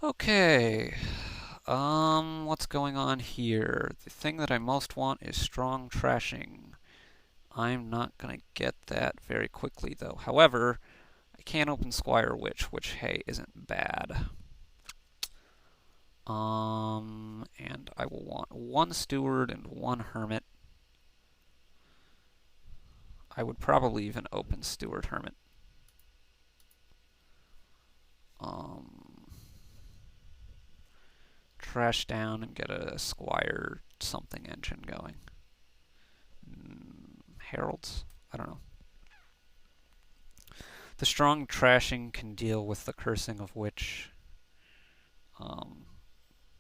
Okay. What's going on here? The thing that I most want is strong trashing. I'm not gonna get that very quickly though. However, I can open Squire Witch, which hey, isn't bad. And I will want one steward and one hermit. I would probably even open steward hermit. Um, Trash down and get a squire something engine going. Heralds? I don't know. The strong trashing can deal with the cursing of witch, um,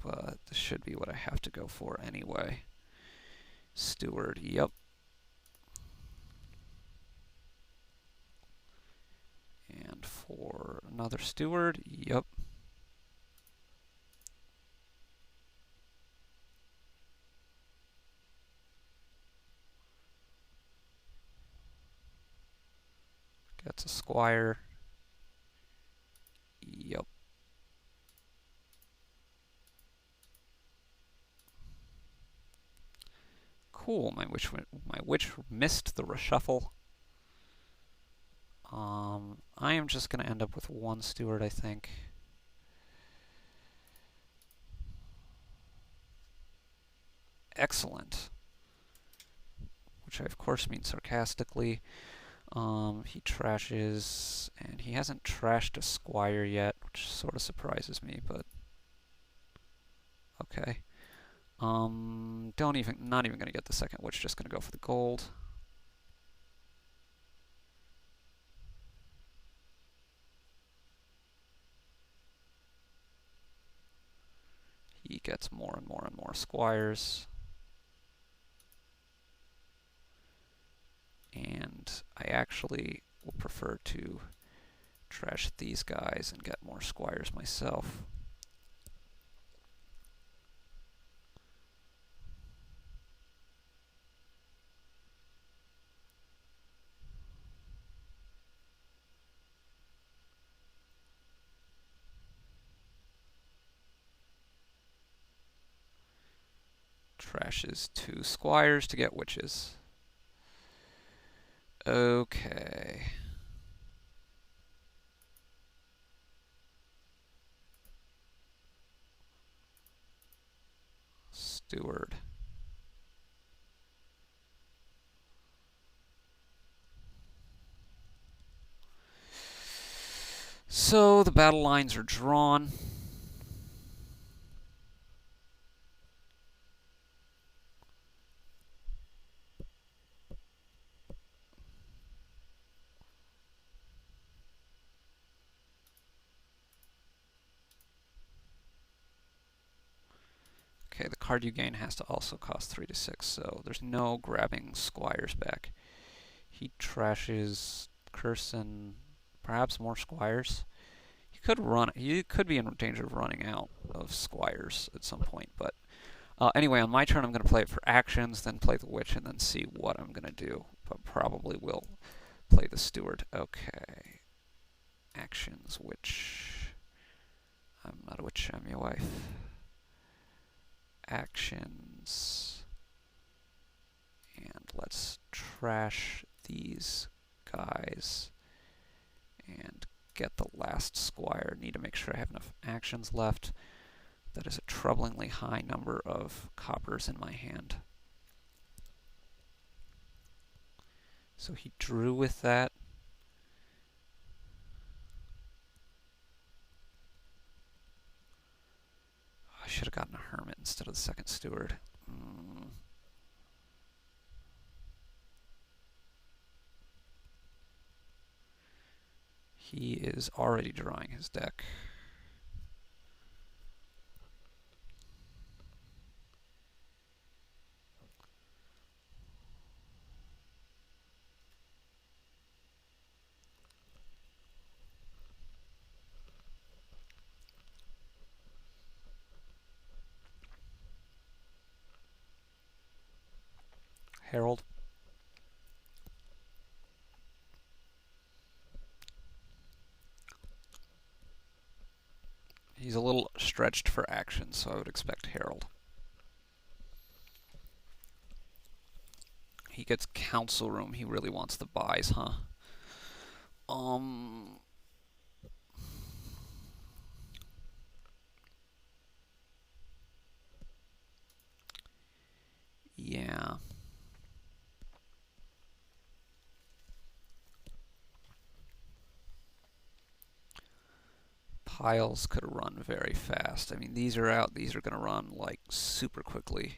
but this should be what I have to go for anyway. Steward, yep. And for another steward, yep. Gets a squire, yep. Cool, my witch missed the reshuffle. I am just going to end up with one steward, I think. Excellent. Which I, of course, mean sarcastically. He trashes, and he hasn't trashed a squire yet, which sort of surprises me, but okay. Not even gonna get the second witch, just gonna go for the gold. He gets more and more and more squires. And I actually will prefer to trash these guys and get more squires myself. Trashes 2 squires to get witches. Okay. Steward. So the battle lines are drawn. Okay, the card you gain has to also cost 3 to 6, so there's no grabbing squires back. He trashes curse and perhaps more squires. He could be in danger of running out of squires at some point, but anyway, on my turn, I'm going to play it for actions, then play the witch, and then see what I'm going to do. But probably will play the steward. Okay. Actions, witch. I'm not a witch, I'm your wife. Actions. And let's trash these guys and get the last squire. Need to make sure I have enough actions left. That is a troublingly high number of coppers in my hand. So he drew with that. I should have gotten a hermit instead of the second steward. He is already drawing his deck. Herald. He's a little stretched for action, so I would expect Herald. He gets Council Room. He really wants the buys, huh? Yeah. Piles could run very fast. I mean, these are out. These are going to run, like, super quickly.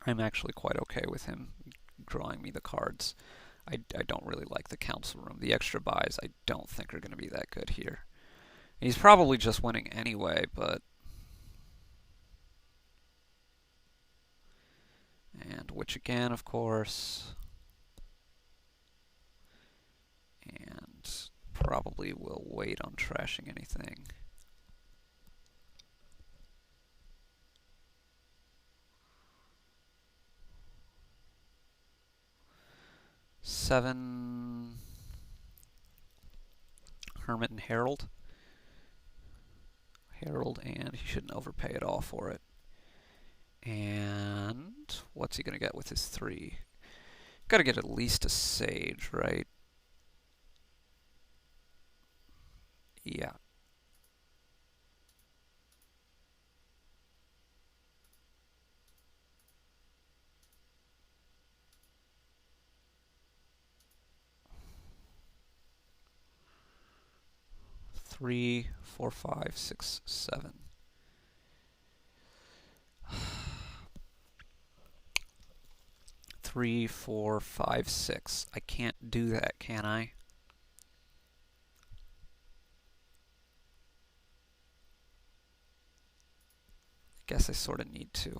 I'm actually quite okay with him drawing me the cards. I don't really like the Council Room. The extra buys I don't think are going to be that good here. He's probably just winning anyway, but... And Witch again, of course. And probably will wait on trashing anything. Seven... Hermit and Herald. Herald, and he shouldn't overpay at all for it. And what's he going to get with his 3? Got to get at least a Sage, right? Yeah. Three, 4, 5, 6, 7. 3, 4, 5, 6. I can't do that, can I? Guess I sort of need to.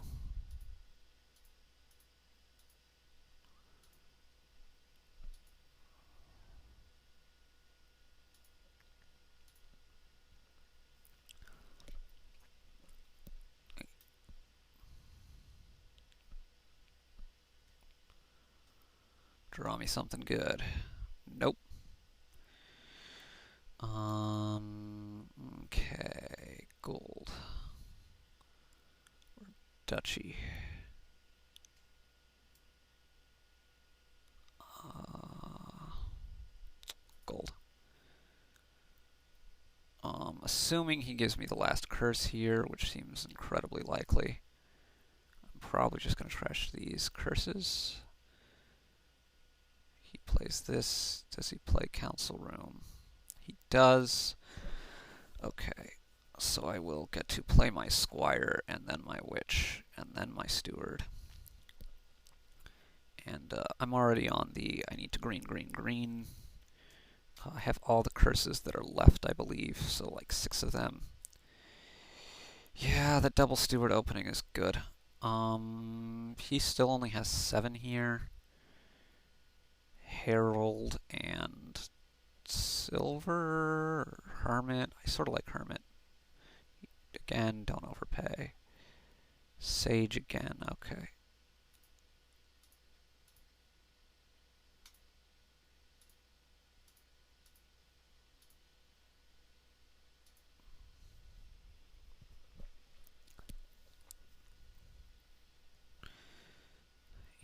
Draw me something good. Nope. Okay, gold. Or duchy. Gold. Assuming he gives me the last curse here, which seems incredibly likely, I'm probably just going to trash these curses. He plays this. Does he play Council Room? He does. Okay, so I will get to play my Squire, and then my Witch, and then my Steward. And I'm already on the I need to green, green, green. I have all the curses that are left, I believe, so like 6 of them. Yeah, the double Steward opening is good. He still only has 7 here. Herald and Silver, Hermit. I sort of like Hermit. Again, don't overpay. Sage again, okay.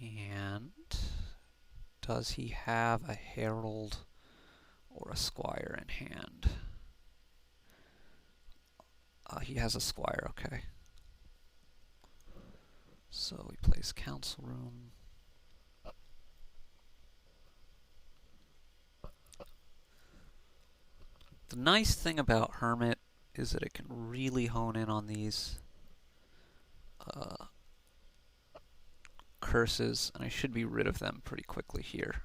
And does he have a Herald or a Squire in hand? He has a Squire, okay. So he plays Council Room. The nice thing about Hermit is that it can really hone in on these curses, and I should be rid of them pretty quickly here.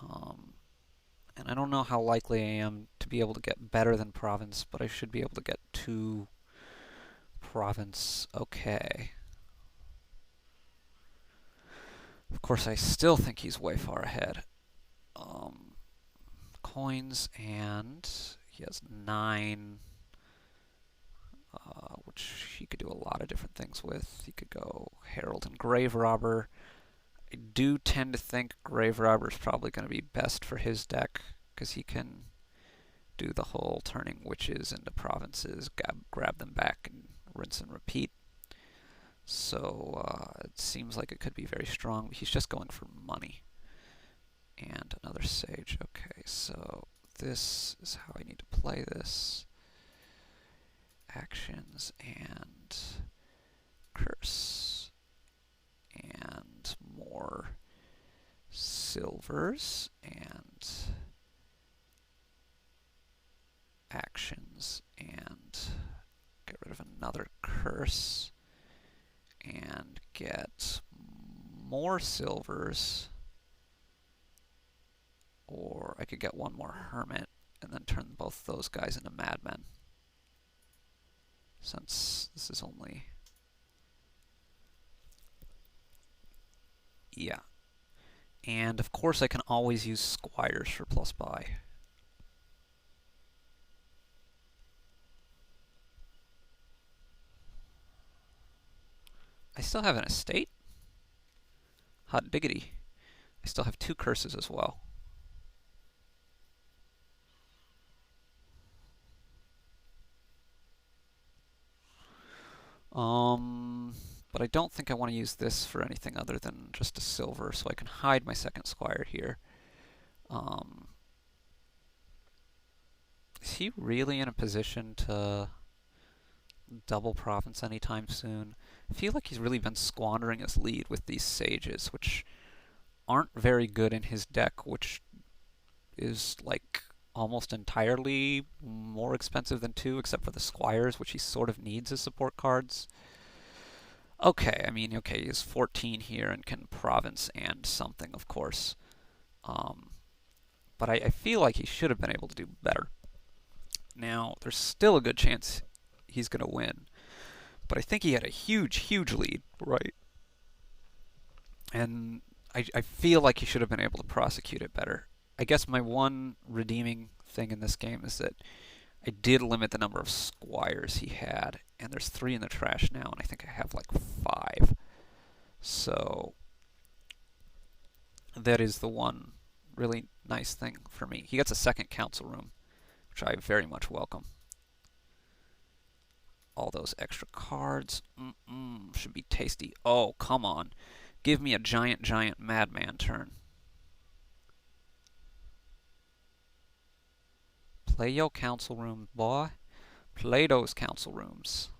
And I don't know how likely I am to be able to get better than Province, but I should be able to get 2 Province okay. Of course, I still think he's way far ahead. Coins, and he has 9. which he could do a lot of different things with. He could go Herald and Grave Robber. I do tend to think Grave Robber is probably going to be best for his deck, because he can do the whole turning witches into provinces, grab them back, and rinse and repeat. So it seems like it could be very strong, but he's just going for money. And another Sage. Okay, so this is how I need to play this. Actions and curse. And more silvers and actions and get rid of another curse and get more silvers, or I could get one more hermit and then turn both those guys into madmen, since this is only, yeah. And of course I can always use squires for plus buy. I still have an estate? Hot diggity. I still have 2 curses as well. But I don't think I want to use this for anything other than just a silver, so I can hide my second squire here. Is he really in a position to double province anytime soon? I feel like he's really been squandering his lead with these sages, which aren't very good in his deck, which is like almost entirely more expensive than 2, except for the squires, which he sort of needs as support cards. Okay, I mean, okay, he has 14 here and can province and something, of course. But I feel like he should have been able to do better. Now, there's still a good chance he's going to win, but I think he had a huge, huge lead, right? And I feel like he should have been able to prosecute it better. I guess my one redeeming thing in this game is that I did limit the number of squires he had, and there's 3 in the trash now, and I think I have like 5. So that is the one really nice thing for me. He gets a second council room, which I very much welcome. All those extra cards, should be tasty. Oh, come on. Give me a giant, giant madman turn. Play your council room, boy. Play those council rooms.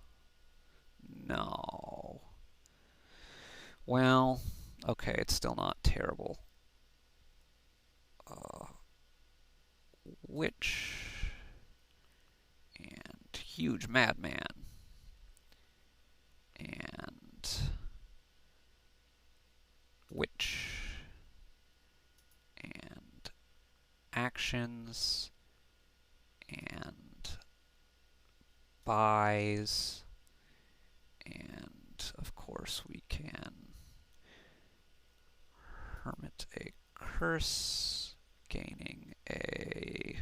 No. Well, okay, it's still not terrible. Witch. And huge madman. And witch. And actions. And buys. And of course we can hermit a curse, gaining a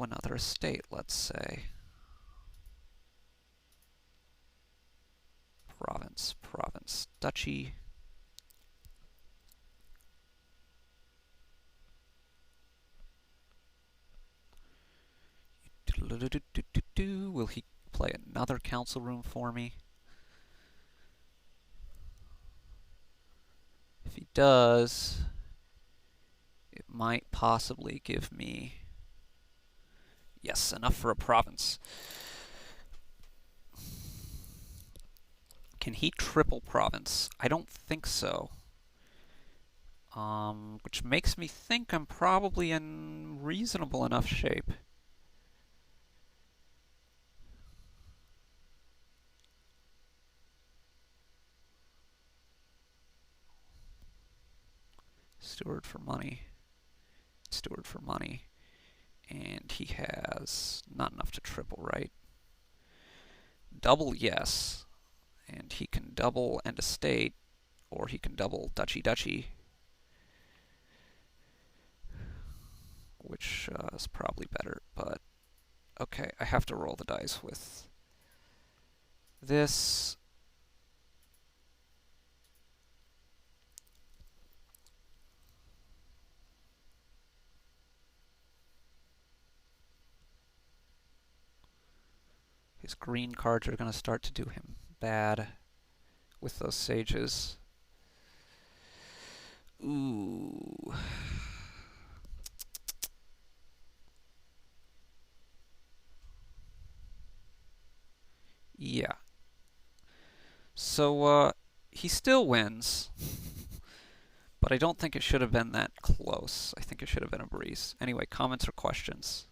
another estate, let's say. Province, duchy. Will he play another council room for me? If he does, it might possibly give me, yes, enough for a province. Can he triple province? I don't think so. Which makes me think I'm probably in reasonable enough shape. Steward for money. Steward for money. And he has not enough to triple, right? Double, yes. And he can double and estate, or he can double duchy. which is probably better, but okay, I have to roll the dice with this. His green cards are going to start to do him bad with those sages. Ooh. Yeah. So, he still wins, but I don't think it should have been that close. I think it should have been a breeze. Anyway, comments or questions?